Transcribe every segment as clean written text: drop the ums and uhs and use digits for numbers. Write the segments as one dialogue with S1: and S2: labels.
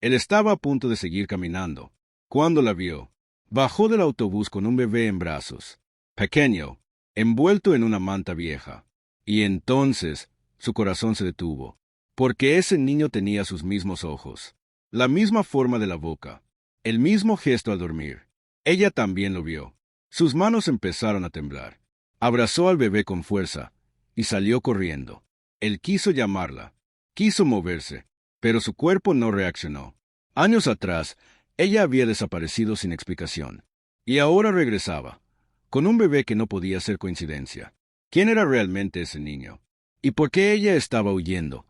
S1: Ele estava a punto de seguir caminando. Cuando la vio, bajó del autobús con un bebé en brazos, pequeño, envuelto en una manta vieja. Y entonces su corazón se detuvo, porque ese niño tenía sus mismos ojos, la misma forma de la boca, el mismo gesto al dormir. Ella también lo vio. Sus manos empezaron a temblar. Abrazó al bebé con fuerza y salió corriendo. Él quiso llamarla, quiso moverse, pero su cuerpo no reaccionó. Años atrás, ella había desaparecido sin explicación. Y ahora regresaba, con un bebé que no podía ser coincidencia. ¿Quién era realmente ese niño? ¿Y por qué ella estaba huyendo?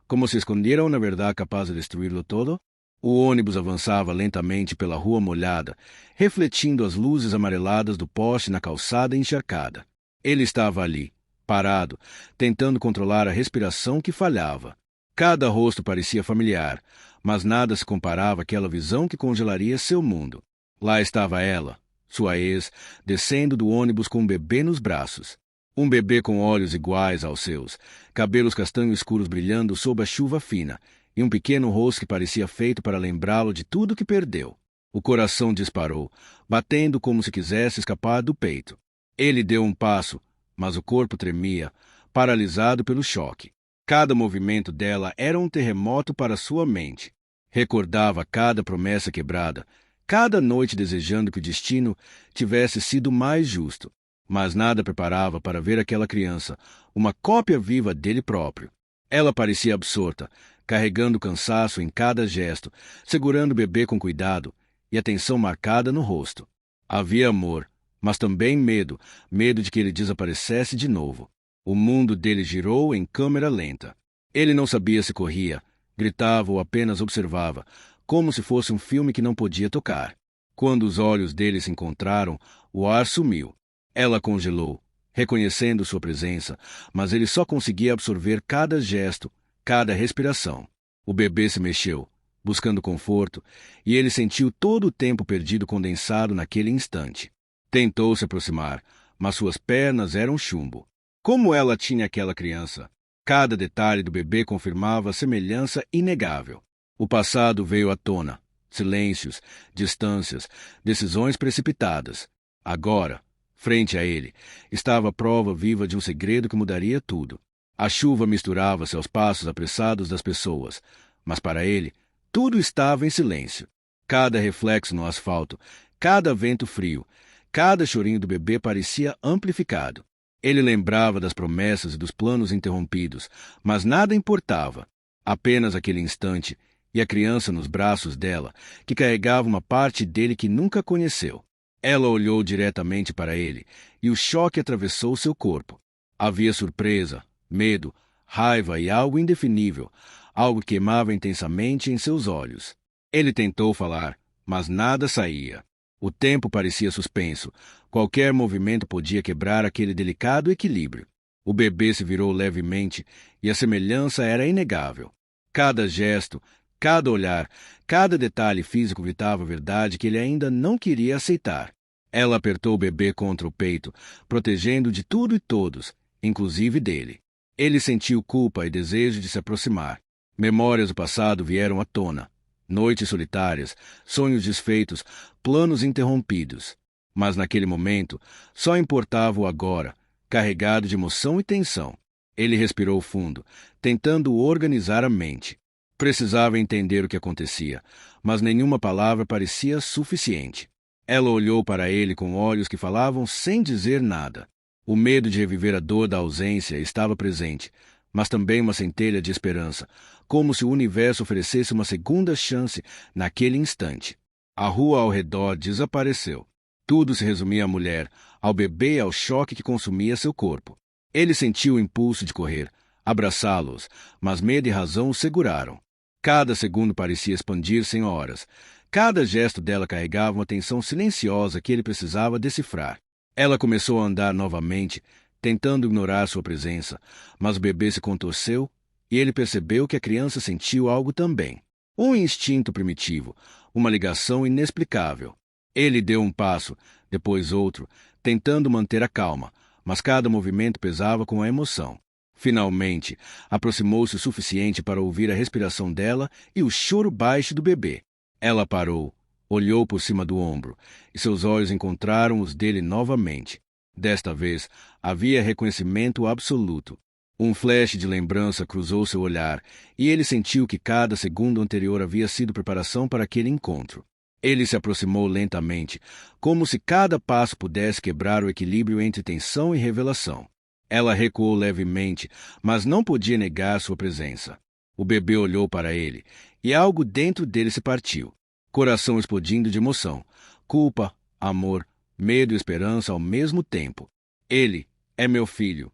S1: ¿Como si escondiera una verdad capaz de destruirlo todo? O ônibus avançava lentamente pela rua molhada, refletindo as luzes amareladas do poste na calçada encharcada. Ele estava ali, parado, tentando controlar a respiração que falhava. Cada rosto parecia familiar, mas nada se comparava àquela visão que congelaria seu mundo. Lá estava ela, sua ex, descendo do ônibus com um bebê nos braços. Um bebê com olhos iguais aos seus, cabelos castanho escuros brilhando sob a chuva fina, e um pequeno rosto que parecia feito para lembrá-lo de tudo que perdeu. O coração disparou, batendo como se quisesse escapar do peito. Ele deu um passo, mas o corpo tremia, paralisado pelo choque. Cada movimento dela era um terremoto para sua mente. Recordava cada promessa quebrada, cada noite desejando que o destino tivesse sido mais justo. Mas nada preparava para ver aquela criança, uma cópia viva dele próprio. Ela parecia absorta, carregando cansaço em cada gesto, segurando o bebê com cuidado e a tensão marcada no rosto. Havia amor, mas também medo, medo de que ele desaparecesse de novo. O mundo dele girou em câmera lenta. Ele não sabia se corria, gritava ou apenas observava, como se fosse um filme que não podia tocar. Quando os olhos dele se encontraram, o ar sumiu. Ela congelou, reconhecendo sua presença, mas ele só conseguia absorver cada gesto, cada respiração. O bebê se mexeu, buscando conforto, e ele sentiu todo o tempo perdido condensado naquele instante. Tentou se aproximar, mas suas pernas eram chumbo. Como ela tinha aquela criança? Cada detalhe do bebê confirmava a semelhança inegável. O passado veio à tona. Silêncios, distâncias, decisões precipitadas. Agora, frente a ele, estava a prova viva de um segredo que mudaria tudo. A chuva misturava-se aos passos apressados das pessoas, mas para ele, tudo estava em silêncio. Cada reflexo no asfalto, cada vento frio, cada chorinho do bebê parecia amplificado. Ele lembrava das promessas e dos planos interrompidos, mas nada importava. Apenas aquele instante e a criança nos braços dela, que carregava uma parte dele que nunca conheceu. Ela olhou diretamente para ele, e o choque atravessou seu corpo. Havia surpresa, medo, raiva e algo indefinível, algo que queimava intensamente em seus olhos. Ele tentou falar, mas nada saía. O tempo parecia suspenso. Qualquer movimento podia quebrar aquele delicado equilíbrio. O bebê se virou levemente e a semelhança era inegável. Cada gesto, cada olhar, cada detalhe físico gritava a verdade que ele ainda não queria aceitar. Ela apertou o bebê contra o peito, protegendo de tudo e todos, inclusive dele. Ele sentiu culpa e desejo de se aproximar. Memórias do passado vieram à tona. Noites solitárias, sonhos desfeitos, planos interrompidos. Mas naquele momento, só importava o agora, carregado de emoção e tensão. Ele respirou fundo, tentando organizar a mente. Precisava entender o que acontecia, mas nenhuma palavra parecia suficiente. Ela olhou para ele com olhos que falavam sem dizer nada. O medo de reviver a dor da ausência estava presente, mas também uma centelha de esperança, como se o universo oferecesse uma segunda chance naquele instante. A rua ao redor desapareceu. Tudo se resumia à mulher, ao bebê e ao choque que consumia seu corpo. Ele sentiu o impulso de correr, abraçá-los, mas medo e razão o seguraram. Cada segundo parecia expandir-se em horas. Cada gesto dela carregava uma tensão silenciosa que ele precisava decifrar. Ela começou a andar novamente, tentando ignorar sua presença, mas o bebê se contorceu e ele percebeu que a criança sentiu algo também. Um instinto primitivo, uma ligação inexplicável. Ele deu um passo, depois outro, tentando manter a calma, mas cada movimento pesava com a emoção. Finalmente, aproximou-se o suficiente para ouvir a respiração dela e o choro baixo do bebê. Ela parou, olhou por cima do ombro, e seus olhos encontraram os dele novamente. Desta vez, havia reconhecimento absoluto. Um flash de lembrança cruzou seu olhar, e ele sentiu que cada segundo anterior havia sido preparação para aquele encontro. Ele se aproximou lentamente, como se cada passo pudesse quebrar o equilíbrio entre tensão e revelação. Ela recuou levemente, mas não podia negar sua presença. O bebê olhou para ele, e algo dentro dele se partiu. Coração explodindo de emoção, culpa, amor, medo e esperança ao mesmo tempo. Ele é meu filho,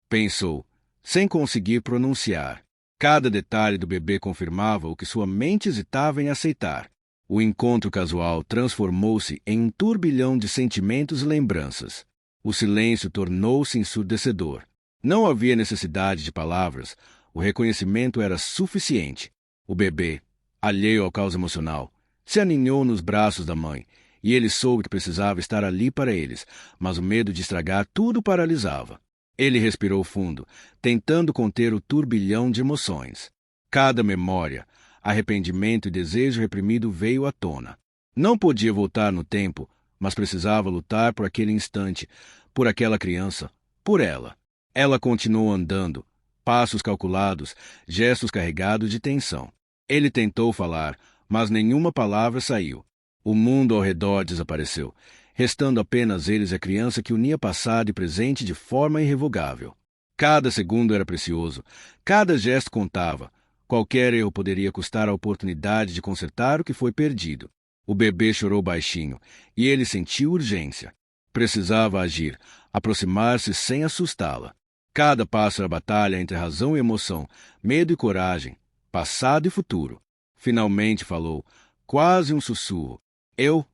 S1: pensou, sem conseguir pronunciar. Cada detalhe do bebê confirmava o que sua mente hesitava em aceitar. O encontro casual transformou-se em um turbilhão de sentimentos e lembranças. O silêncio tornou-se ensurdecedor. Não havia necessidade de palavras. O reconhecimento era suficiente. O bebê, alheio ao caos emocional, se aninhou nos braços da mãe, e ele soube que precisava estar ali para eles, mas o medo de estragar tudo paralisava. Ele respirou fundo, tentando conter o turbilhão de emoções. Cada memória, arrependimento e desejo reprimido veio à tona. Não podia voltar no tempo, mas precisava lutar por aquele instante, por aquela criança, por ela. Ela continuou andando, passos calculados, gestos carregados de tensão. Ele tentou falar, mas nenhuma palavra saiu. O mundo ao redor desapareceu, restando apenas eles e a criança que unia passado e presente de forma irrevogável. Cada segundo era precioso, cada gesto contava. Qualquer erro poderia custar a oportunidade de consertar o que foi perdido. O bebê chorou baixinho, e ele sentiu urgência. Precisava agir, aproximar-se sem assustá-la. Cada passo era batalha entre razão e emoção, medo e coragem, passado e futuro. Finalmente falou, quase um sussurro. Eu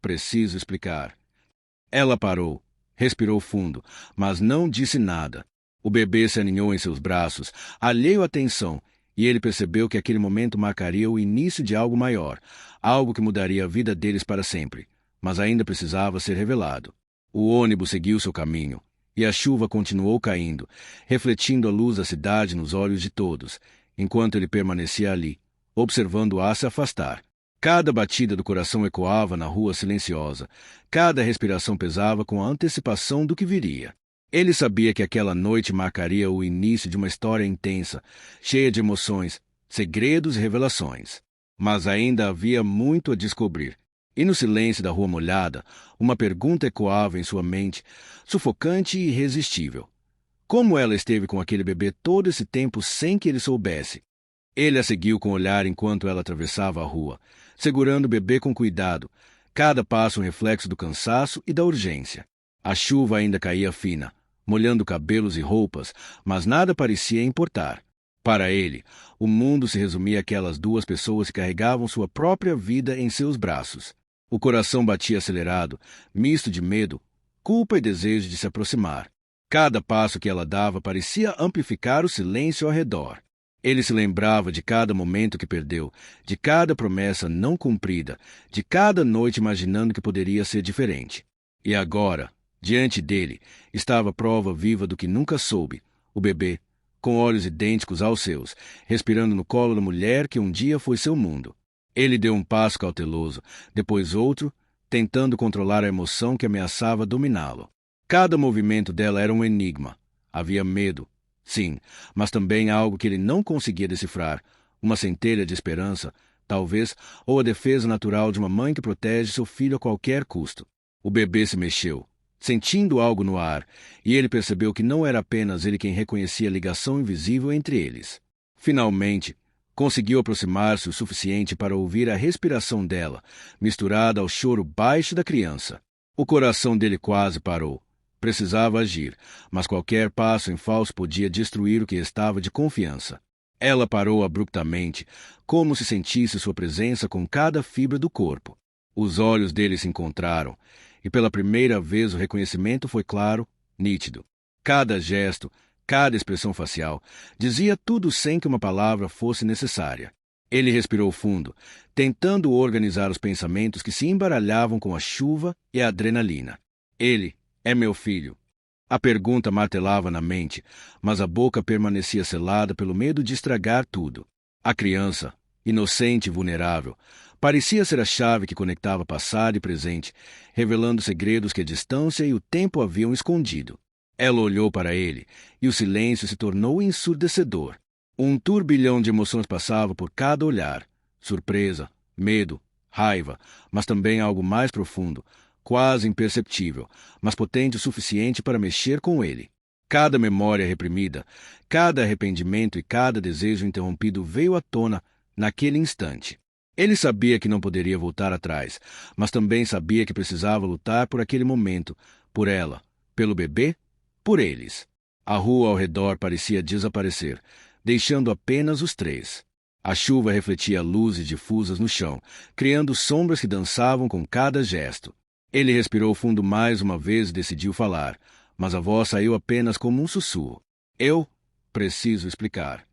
S1: preciso explicar. Ela parou, respirou fundo, mas não disse nada. O bebê se aninhou em seus braços, alheio à tensão, e ele percebeu que aquele momento marcaria o início de algo maior, algo que mudaria a vida deles para sempre, mas ainda precisava ser revelado. O ônibus seguiu seu caminho, e a chuva continuou caindo, refletindo a luz da cidade nos olhos de todos, enquanto ele permanecia ali, observando-a se afastar. Cada batida do coração ecoava na rua silenciosa, cada respiração pesava com a antecipação do que viria. Ele sabia que aquela noite marcaria o início de uma história intensa, cheia de emoções, segredos e revelações. Mas ainda havia muito a descobrir. E no silêncio da rua molhada, uma pergunta ecoava em sua mente, sufocante e irresistível. Como ela esteve com aquele bebê todo esse tempo sem que ele soubesse? Ele a seguiu com o olhar enquanto ela atravessava a rua, segurando o bebê com cuidado, cada passo um reflexo do cansaço e da urgência. A chuva ainda caía fina, molhando cabelos e roupas, mas nada parecia importar. Para ele, o mundo se resumia àquelas duas pessoas que carregavam sua própria vida em seus braços. O coração batia acelerado, misto de medo, culpa e desejo de se aproximar. Cada passo que ela dava parecia amplificar o silêncio ao redor. Ele se lembrava de cada momento que perdeu, de cada promessa não cumprida, de cada noite imaginando que poderia ser diferente. E agora, diante dele, estava a prova viva do que nunca soube, o bebê, com olhos idênticos aos seus, respirando no colo da mulher que um dia foi seu mundo. Ele deu um passo cauteloso, depois outro, tentando controlar a emoção que ameaçava dominá-lo. Cada movimento dela era um enigma. Havia medo, sim, mas também algo que ele não conseguia decifrar, uma centelha de esperança, talvez, ou a defesa natural de uma mãe que protege seu filho a qualquer custo. O bebê se mexeu, sentindo algo no ar, e ele percebeu que não era apenas ele quem reconhecia a ligação invisível entre eles. Finalmente, conseguiu aproximar-se o suficiente para ouvir a respiração dela, misturada ao choro baixo da criança. O coração dele quase parou. Precisava agir, mas qualquer passo em falso podia destruir o que estava de confiança. Ela parou abruptamente, como se sentisse sua presença com cada fibra do corpo. Os olhos dele se encontraram, e pela primeira vez o reconhecimento foi claro, nítido. Cada gesto, cada expressão facial, dizia tudo sem que uma palavra fosse necessária. Ele respirou fundo, tentando organizar os pensamentos que se embaralhavam com a chuva e a adrenalina. Ele é meu filho. A pergunta martelava na mente, mas a boca permanecia selada pelo medo de estragar tudo. A criança, inocente e vulnerável, parecia ser a chave que conectava passado e presente, revelando segredos que a distância e o tempo haviam escondido. Ela olhou para ele, e o silêncio se tornou ensurdecedor. Um turbilhão de emoções passava por cada olhar: surpresa, medo, raiva, mas também algo mais profundo, quase imperceptível, mas potente o suficiente para mexer com ele. Cada memória reprimida, cada arrependimento e cada desejo interrompido veio à tona naquele instante. Ele sabia que não poderia voltar atrás, mas também sabia que precisava lutar por aquele momento, por ela, pelo bebê, por eles. A rua ao redor parecia desaparecer, deixando apenas os três. A chuva refletia luzes difusas no chão, criando sombras que dançavam com cada gesto. Ele respirou fundo mais uma vez e decidiu falar, mas a voz saiu apenas como um sussurro. Eu preciso explicar.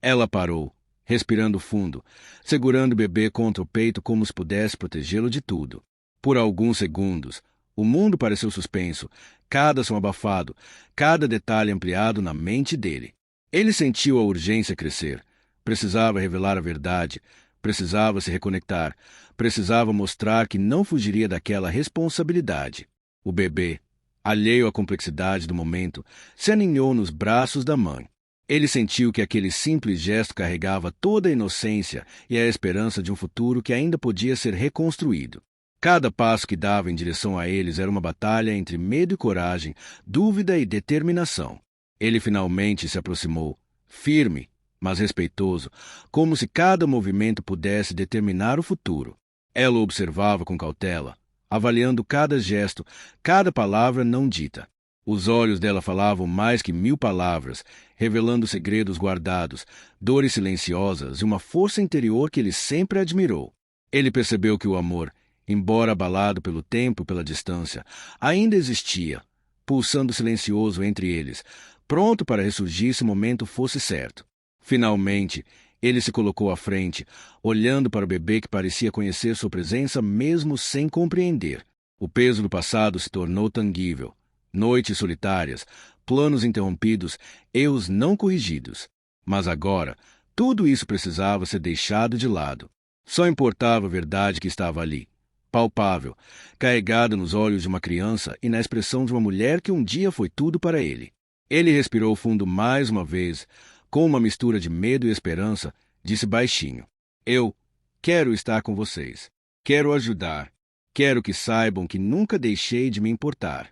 S1: Ela parou, respirando fundo, segurando o bebê contra o peito como se pudesse protegê-lo de tudo. Por alguns segundos, o mundo pareceu suspenso, cada som abafado, cada detalhe ampliado na mente dele. Ele sentiu a urgência crescer. Precisava revelar a verdade, precisava se reconectar, precisava mostrar que não fugiria daquela responsabilidade. O bebê, alheio à complexidade do momento, se aninhou nos braços da mãe. Ele sentiu que aquele simples gesto carregava toda a inocência e a esperança de um futuro que ainda podia ser reconstruído. Cada passo que dava em direção a eles era uma batalha entre medo e coragem, dúvida e determinação. Ele finalmente se aproximou, firme, mas respeitoso, como se cada movimento pudesse determinar o futuro. Ela o observava com cautela, avaliando cada gesto, cada palavra não dita. Os olhos dela falavam mais que 1000 palavras, revelando segredos guardados, dores silenciosas e uma força interior que ele sempre admirou. Ele percebeu que o amor, embora abalado pelo tempo e pela distância, ainda existia, pulsando silencioso entre eles, pronto para ressurgir se o momento fosse certo. Finalmente, ele se colocou à frente, olhando para o bebê que parecia conhecer sua presença mesmo sem compreender. O peso do passado se tornou tangível. Noites solitárias, planos interrompidos, erros não corrigidos. Mas agora, tudo isso precisava ser deixado de lado. Só importava a verdade que estava ali, palpável, carregada nos olhos de uma criança e na expressão de uma mulher que um dia foi tudo para ele. Ele respirou fundo mais uma vez, com uma mistura de medo e esperança, disse baixinho: Eu quero estar com vocês. Quero ajudar. Quero que saibam que nunca deixei de me importar.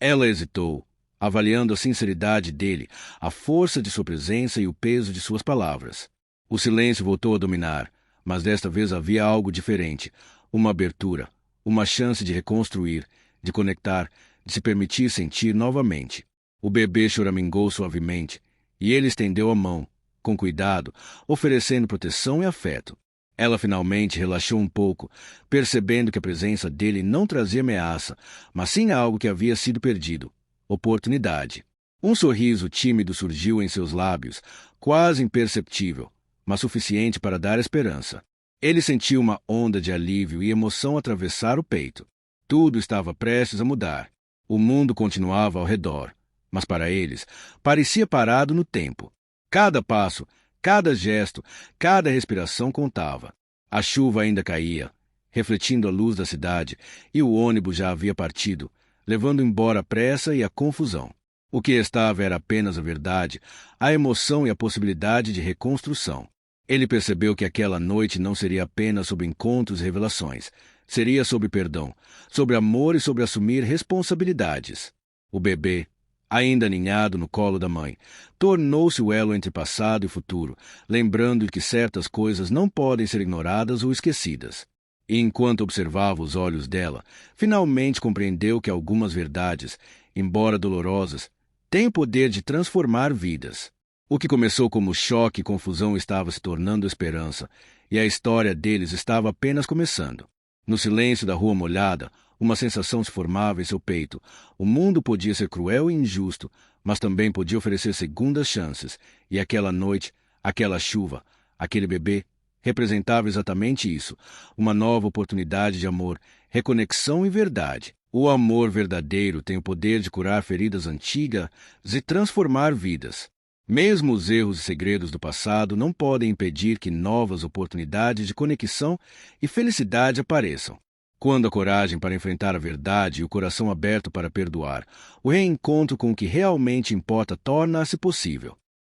S1: Ela hesitou, avaliando a sinceridade dele, a força de sua presença e o peso de suas palavras. O silêncio voltou a dominar, mas desta vez havia algo diferente, uma abertura, uma chance de reconstruir, de conectar, de se permitir sentir novamente. O bebê choramingou suavemente, e ele estendeu a mão, com cuidado, oferecendo proteção e afeto. Ela finalmente relaxou um pouco, percebendo que a presença dele não trazia ameaça, mas sim algo que havia sido perdido: oportunidade. Um sorriso tímido surgiu em seus lábios, quase imperceptível, mas suficiente para dar esperança. Ele sentiu uma onda de alívio e emoção atravessar o peito. Tudo estava prestes a mudar. O mundo continuava ao redor, mas para eles parecia parado no tempo. Cada passo, cada gesto, cada respiração contava. A chuva ainda caía, refletindo a luz da cidade, e o ônibus já havia partido, levando embora a pressa e a confusão. O que estava era apenas a verdade, a emoção e a possibilidade de reconstrução. Ele percebeu que aquela noite não seria apenas sobre encontros e revelações. Seria sobre perdão, sobre amor e sobre assumir responsabilidades. O bebê, ainda aninhado no colo da mãe, tornou-se o elo entre passado e futuro, lembrando que certas coisas não podem ser ignoradas ou esquecidas. E enquanto observava os olhos dela, finalmente compreendeu que algumas verdades, embora dolorosas, têm o poder de transformar vidas. O que começou como choque e confusão estava se tornando esperança, e a história deles estava apenas começando. No silêncio da rua molhada, uma sensação se formava em seu peito. O mundo podia ser cruel e injusto, mas também podia oferecer segundas chances, e aquela noite, aquela chuva, aquele bebê, representava exatamente isso: uma nova oportunidade de amor, reconexão e verdade. O amor verdadeiro tem o poder de curar feridas antigas e transformar vidas. Mesmo os erros e segredos do passado não podem impedir que novas oportunidades de conexão e felicidade apareçam. Quando a coragem para enfrentar a verdade e o coração aberto para perdoar, o reencontro com o que realmente importa torna-se possível.